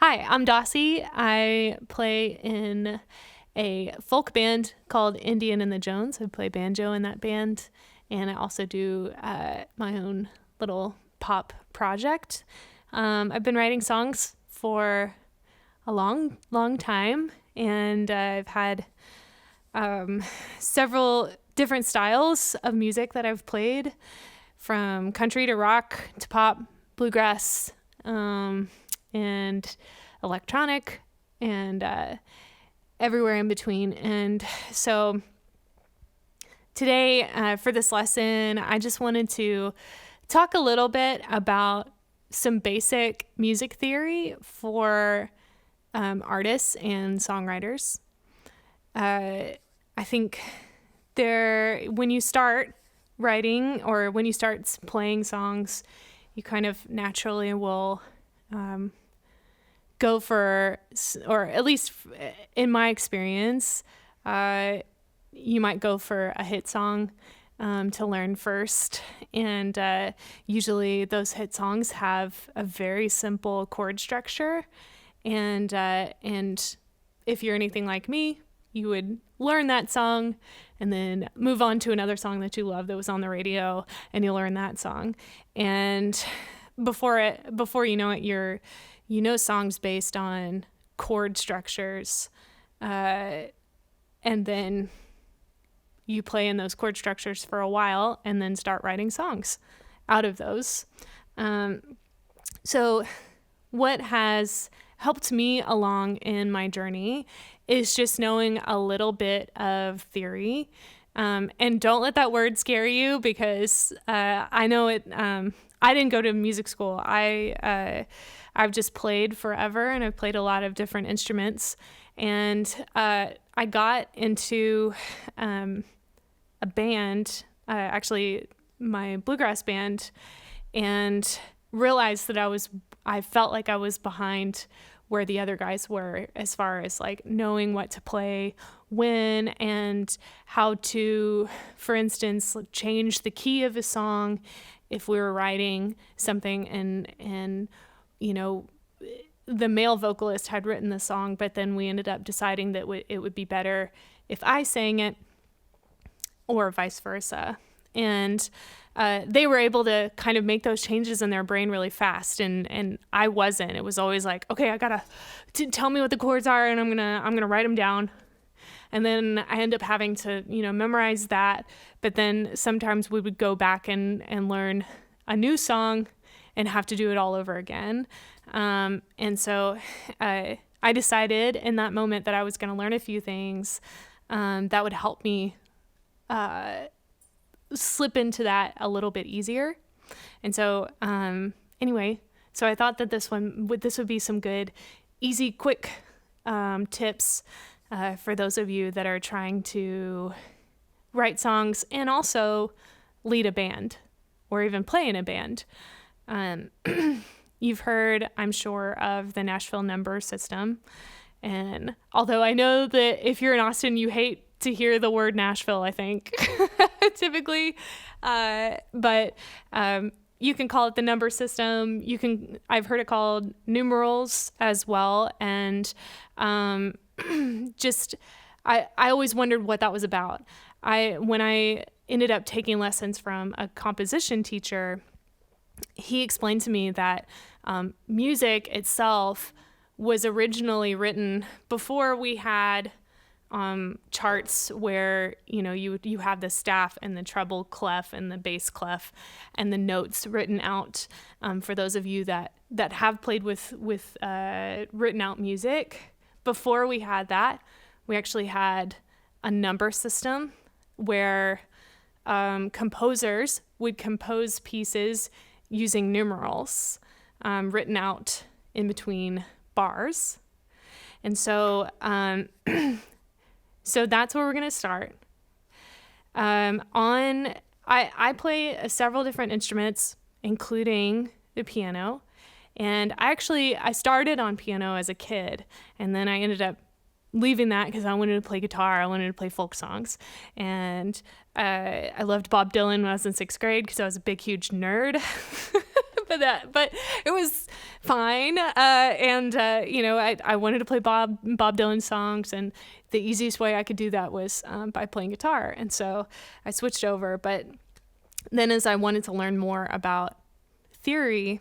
Hi, I'm DOSSEY. I play in a folk band called Indian and the Jones. I play banjo in that band, and I also do my own little pop project. I've been writing songs for a long, long time, and I've had several different styles of music that I've played, from country to rock to pop, bluegrass, and electronic, and everywhere in between. And so today, for this lesson, I just wanted to talk a little bit about some basic music theory for artists and songwriters. I think when you start writing or when you start playing songs, you kind of naturally will go for, or at least in my experience, you might go for a hit song to learn first. And usually those hit songs have a very simple chord structure. And if you're anything like me, you would learn that song and then move on to another song that you love that was on the radio, and you learn that song. And before you know it, you know songs based on chord structures, and then you play in those chord structures for a while and then start writing songs out of those. So what has helped me along in my journey is just knowing a little bit of theory. And don't let that word scare you, because I know it. I didn't go to music school. I've just played forever, and I've played a lot of different instruments. And I got into a band, actually my bluegrass band, and realized that I felt like I was behind where the other guys were, as far as like knowing what to play when and how to, for instance, change the key of a song if we were writing something and you know, the male vocalist had written the song, but then we ended up deciding that it would be better if I sang it, or vice versa. And they were able to kind of make those changes in their brain really fast, and I wasn't. It was always like, okay, I gotta tell me what the chords are, and I'm gonna write them down. And then I end up having to, memorize that. But then sometimes we would go back and learn a new song and have to do it all over again. And so I decided in that moment that I was going to learn a few things that would help me slip into that a little bit easier. And so anyway, so I thought that this would be some good, easy, quick tips for those of you that are trying to write songs and also lead a band or even play in a band. You've heard, I'm sure, of the Nashville number system. And although I know that if you're in Austin, you hate to hear the word Nashville, I think, typically. But you can call it the number system. I've heard it called numerals as well. And I always wondered what that was about. When I ended up taking lessons from a composition teacher, he explained to me that music itself was originally written before we had charts where you have the staff and the treble clef and the bass clef and the notes written out. For those of you that have played with written out music, before we had that, we actually had a number system where composers would compose pieces using numerals written out in between bars. And so so that's where we're going to start. I play several different instruments, including the piano. And I started on piano as a kid, and then I ended up leaving that because I wanted to play guitar. I wanted to play folk songs. And I loved Bob Dylan when I was in 6th grade because I was a big, huge nerd but it was fine. I wanted to play Bob Dylan songs, and the easiest way I could do that was by playing guitar. And so I switched over. But then as I wanted to learn more about theory,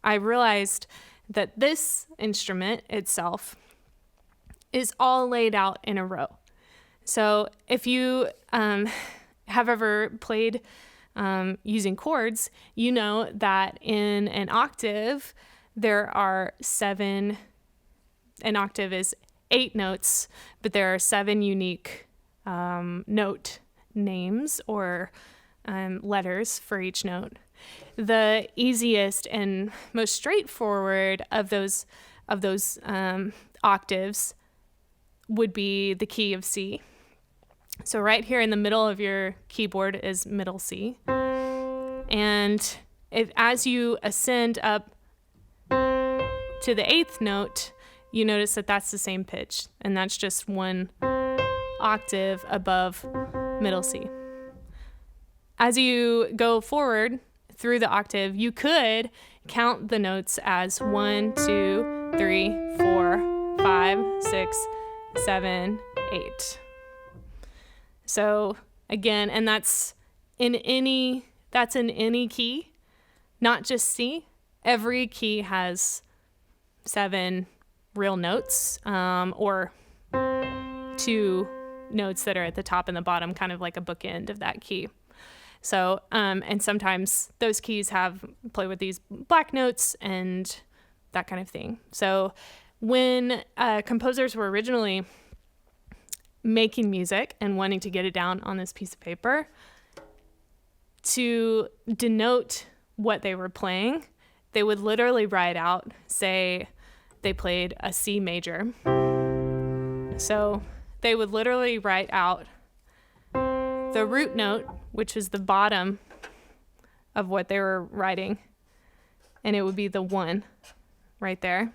I realized that this instrument itself is all laid out in a row. So if you have ever played using chords, you know that in an octave, there are 7, an octave is 8 notes, but there are 7 unique note names or letters for each note. The easiest and most straightforward of those octaves would be the key of C. So right here in the middle of your keyboard is middle C. And as you ascend up to the 8th note, you notice that that's the same pitch, and that's just 1 octave above middle C. As you go forward through the octave, you could count the notes as 1, 2, 3, 4, 5, 6, 7, 8. So again, and that's in any key, not just C. Every key has 7 real notes, or 2 notes that are at the top and the bottom, kind of like a bookend of that key. So, and sometimes those keys play with these black notes and that kind of thing. So when composers were originally making music and wanting to get it down on this piece of paper, to denote what they were playing, they would literally write out, say they played a C major. So they would literally write out the root note, which is the bottom of what they were writing, and it would be the 1 right there.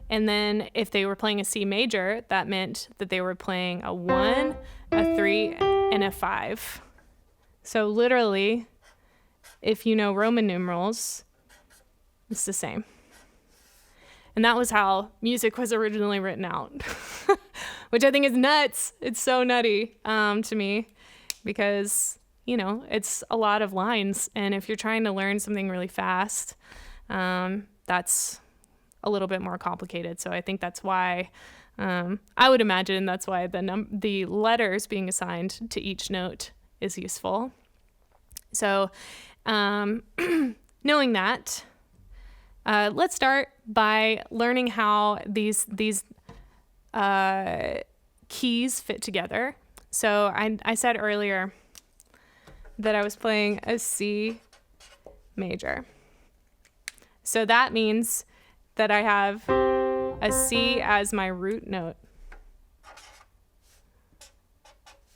And then if they were playing a C major, that meant that they were playing a 1, a 3, and a 5. So literally, if you know Roman numerals, it's the same. And that was how music was originally written out, which I think is nuts. It's so nutty to me because, it's a lot of lines. And if you're trying to learn something really fast, that's a little bit more complicated. So I think that's why, I would imagine that's why the letters being assigned to each note is useful. So knowing that, let's start by learning how these keys fit together. So I said earlier that I was playing a C major. So that means that I have a C as my root note.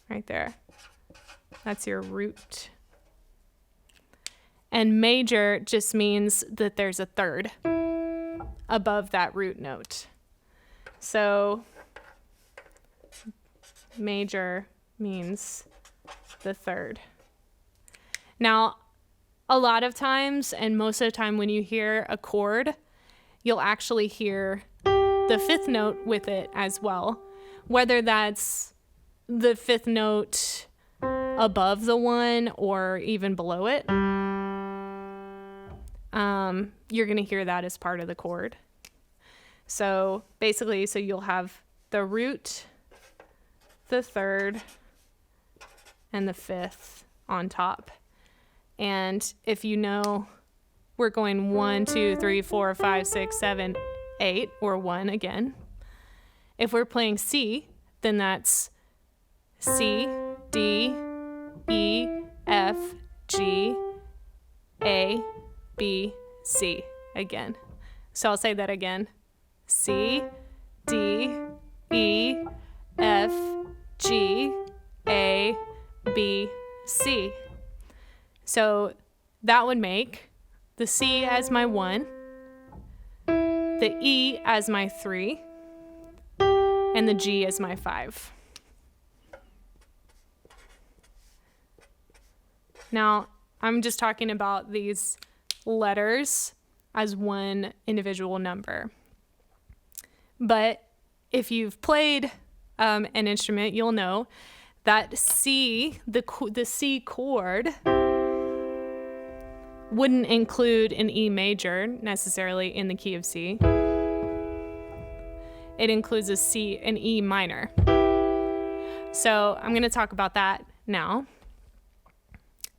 Right there. That's your root. And major just means that there's a third above that root note. So major means the third. Now, a lot of times, and most of the time when you hear a chord, you'll actually hear the 5th note with it as well. Whether that's the 5th note above the 1 or even below it, you're going to hear that as part of the chord. So basically, you'll have the root, the 3rd, and the 5th on top. And if you know we're going 1, 2, 3, 4, 5, 6, 7, 8, or 1 again. If we're playing C, then that's C, D, E, F, G, A, B, C again. So I'll say that again. C, D, E, F, G, A, B, C. So that would make the C as my 1, the E as my 3, and the G as my 5. Now, I'm just talking about these letters as one individual number. But if you've played an instrument, you'll know that C, the C chord, wouldn't include an E major necessarily in the key of C. It includes an E minor. So I'm going to talk about that now.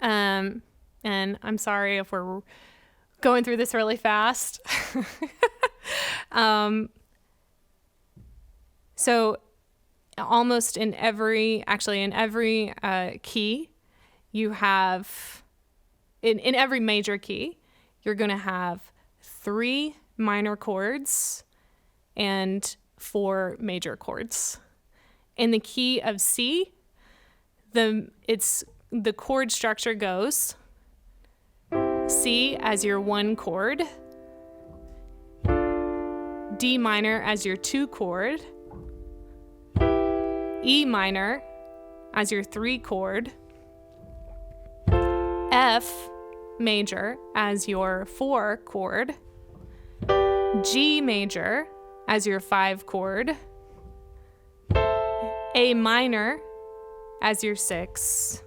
And I'm sorry if we're going through this really fast. So almost in every key, you have, in every major key, you're going to have 3 minor chords and 4 major chords. In the key of C, the chord structure goes C as your 1 chord, D minor as your 2 chord, E minor as your 3 chord, F major as your 4 chord, G major as your 5 chord, A minor as your 6,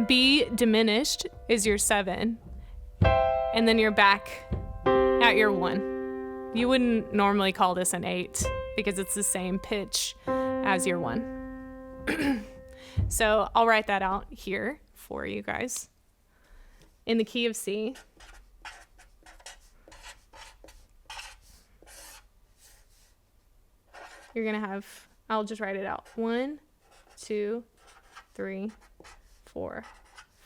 B diminished is your 7, and then you're back at your 1. You wouldn't normally call this an 8 because it's the same pitch as your 1. So I'll write that out here for you guys. In the key of C, you're going to have, I'll just write it out. 1, 2, 3, 4,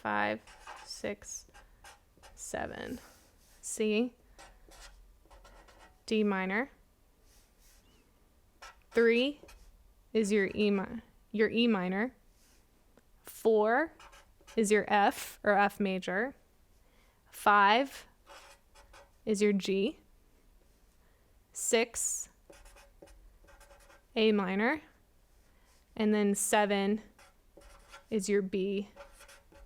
5, 6, 7. C, D minor. 3 is your E minor. 4 is your F or F major. 5 is your G. 6, A minor. And then 7 is your B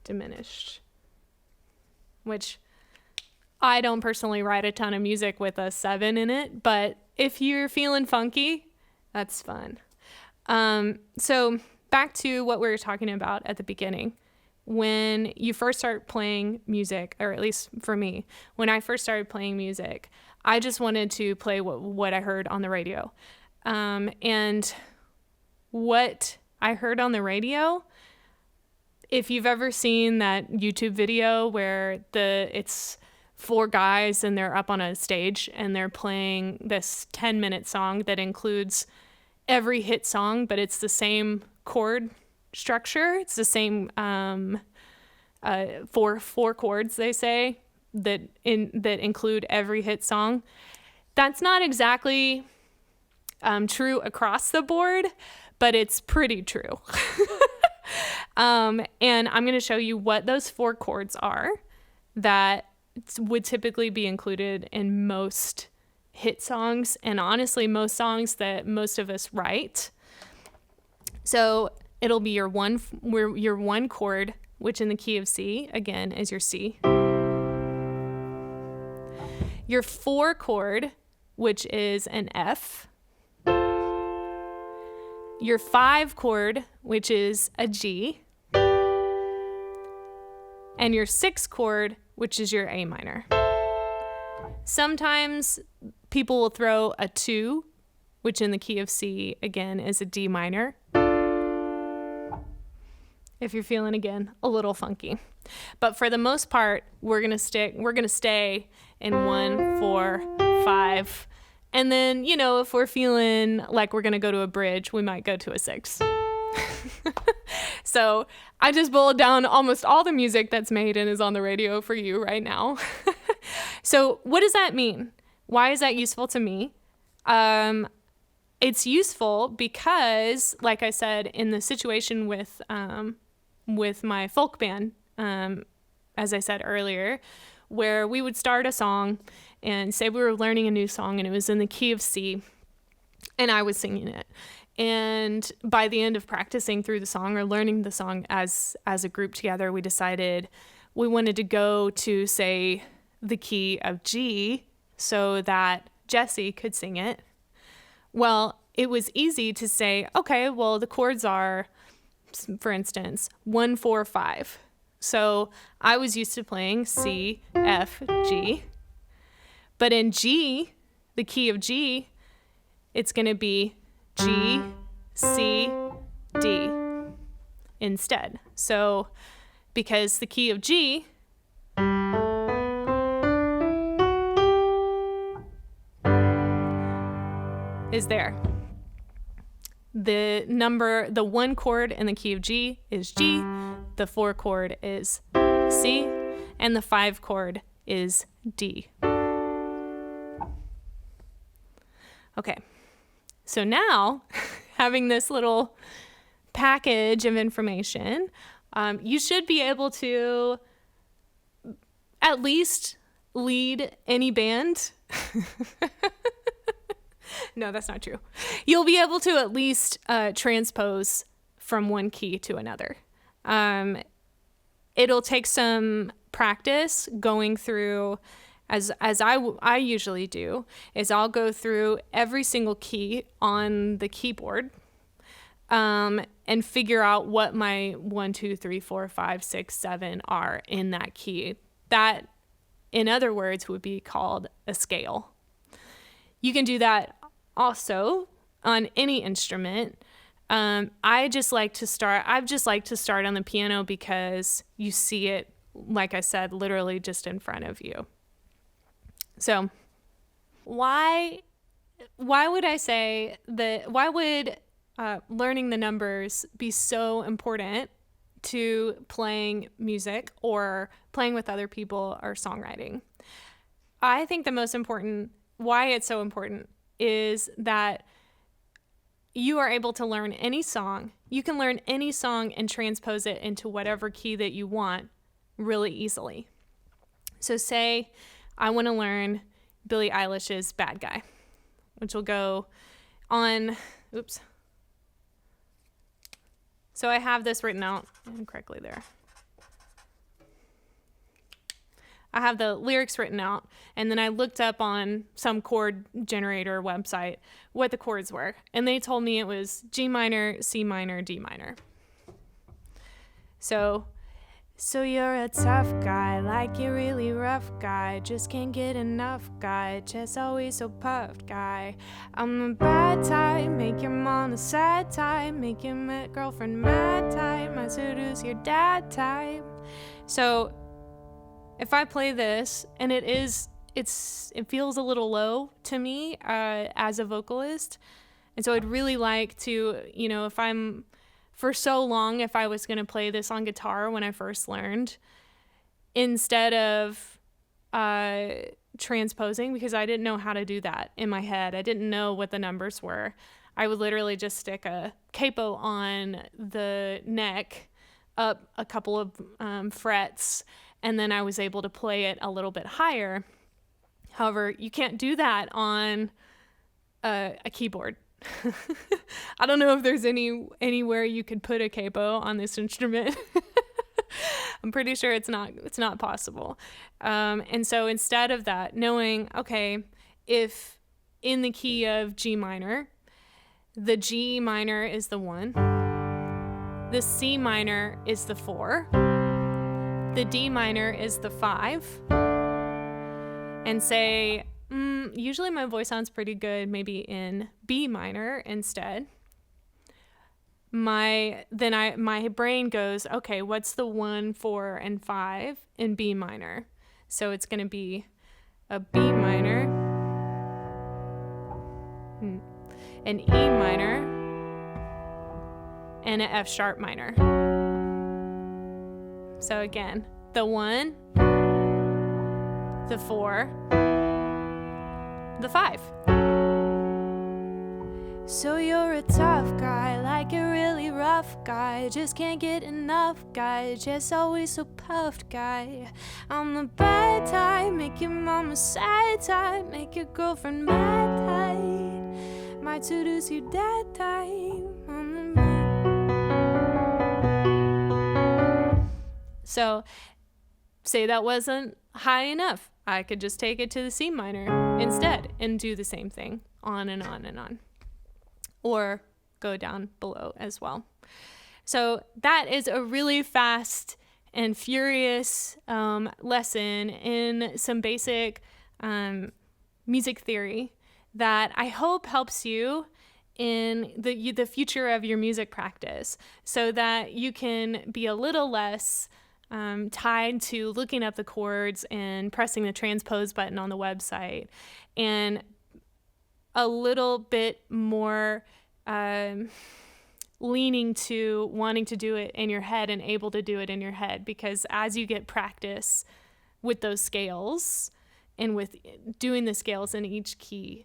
diminished, which I don't personally write a ton of music with a 7 in it, but if you're feeling funky, that's fun. So back to what we were talking about at the beginning. When you first start playing music, or at least for me, when I first started playing music, I just wanted to play what I heard on the radio. And what I heard on the radio, if you've ever seen that YouTube video where it's 4 guys and they're up on a stage and they're playing this 10-minute song that includes every hit song, but it's the same chord structure. It's the same 4 chords, they say, that include every hit song. That's not exactly true across the board, but it's pretty true. And I'm going to show you what those 4 chords are that would typically be included in most hit songs, and honestly most songs that most of us write. So it'll be your 1 chord, which in the key of C again is your C. Your 4 chord, which is an F. Your 5 chord, which is a G. And your 6 chord, which is your A minor. Sometimes people will throw a 2, which in the key of C, again, is a D minor. If you're feeling, again, a little funky. But for the most part, we're gonna stay in 1, 4, 5. And then, if we're feeling like we're gonna go to a bridge, we might go to a 6. So I just boiled down almost all the music that's made and is on the radio for you right now. So what does that mean? Why is that useful to me? It's useful because, like I said, in the situation with my folk band, as I said earlier, where we would start a song and say we were learning a new song and it was in the key of C and I was singing it. And by the end of practicing through the song or learning the song as a group together, we decided we wanted to go to, say, the key of G so that Jesse could sing it. Well, it was easy to say, okay, well, the chords are, for instance, 1, 4, 5. So I was used to playing C, F, G. But in G, the key of G, it's going to be G, C, D instead. So because the key of G is there. The 1 chord in the key of G is G, the 4 chord is C, and the 5 chord is D. Okay, so now having this little package of information, you should be able to at least lead any band. No, that's not true. You'll be able to at least transpose from one key to another. It'll take some practice going through, as I usually do, is I'll go through every single key on the keyboard and figure out what my 1, 2, 3, 4, 5, 6, 7 are in that key. That, in other words, would be called a scale. You can do that also on any instrument. I've just liked to start on the piano because you see it, like I said, literally just in front of you. So why would I say that? Why would learning the numbers be so important to playing music or playing with other people or songwriting? I think the most important, why it's so important, is that you are able to learn any song. You can learn any song and transpose it into whatever key that you want really easily. So say I want to learn Billie Eilish's Bad Guy, which will go on, oops. So I have this written out incorrectly there. I have the lyrics written out, and then I looked up on some chord generator website what the chords were, and they told me it was G minor, C minor, D minor. So you're a tough guy, like you're really rough guy, just can't get enough guy, just always so puffed guy. I'm a bad type, make your mom a sad type, make your girlfriend mad type, might seduce your dad type. So if I play this, and it feels a little low to me as a vocalist, and so I'd really like to, if I was going to play this on guitar when I first learned, instead of transposing, because I didn't know how to do that in my head. I didn't know what the numbers were. I would literally just stick a capo on the neck up a couple of frets, and then I was able to play it a little bit higher. However, you can't do that on a keyboard. I don't know if there's anywhere you could put a capo on this instrument. I'm pretty sure it's not possible. And so instead of that, knowing, okay, if in the key of G minor, the G minor is the 1, the C minor is the 4, the D minor is the 5, and say, usually my voice sounds pretty good maybe in B minor instead. My brain goes, okay, what's the 1, 4, and 5 in B minor? So it's going to be a B minor, an E minor, and an F sharp minor. So again, the 1, the 4, the 5. So you're a tough guy, like a really rough guy, just can't get enough guy, just always so puffed guy. I'm the bad type, make your mama sad type, make your girlfriend mad type, my to-do's you that time. So say that wasn't high enough. I could just take it to the C minor instead and do the same thing on and on and on. Or go down below as well. So that is a really fast and furious lesson in some basic music theory that I hope helps you in the future of your music practice, so that you can be a little less tied to looking up the chords and pressing the transpose button on the website, and a little bit more leaning to wanting to do it in your head and able to do it in your head, because as you get practice with those scales and with doing the scales in each key,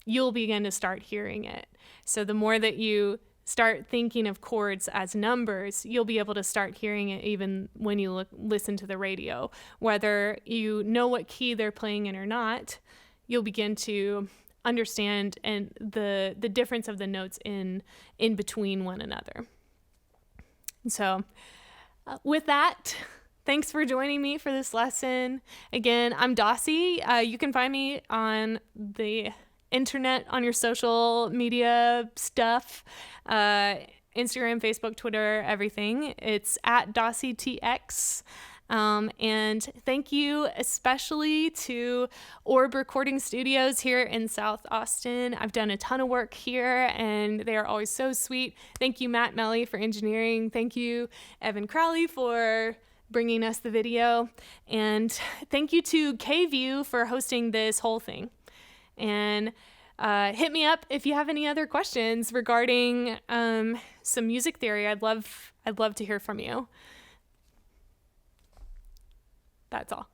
you'll begin to start hearing it. So the more that you start thinking of chords as numbers, you'll be able to start hearing it even when you listen to the radio. Whether you know what key they're playing in or not, you'll begin to understand and the difference of the notes in between one another. So with that, thanks for joining me for this lesson. Again, I'm DOSSEY. You can find me on the internet, on your social media stuff, Instagram, Facebook, Twitter, everything. It's at DOSSEYTX. And thank you especially to Orb Recording Studios here in South Austin. I've done a ton of work here and they are always so sweet. Thank you, Matt Melly, for engineering. Thank you, Evan Crowley, for bringing us the video. And thank you to KVUE for hosting this whole thing. And hit me up if you have any other questions regarding some music theory. I'd love to hear from you. That's all.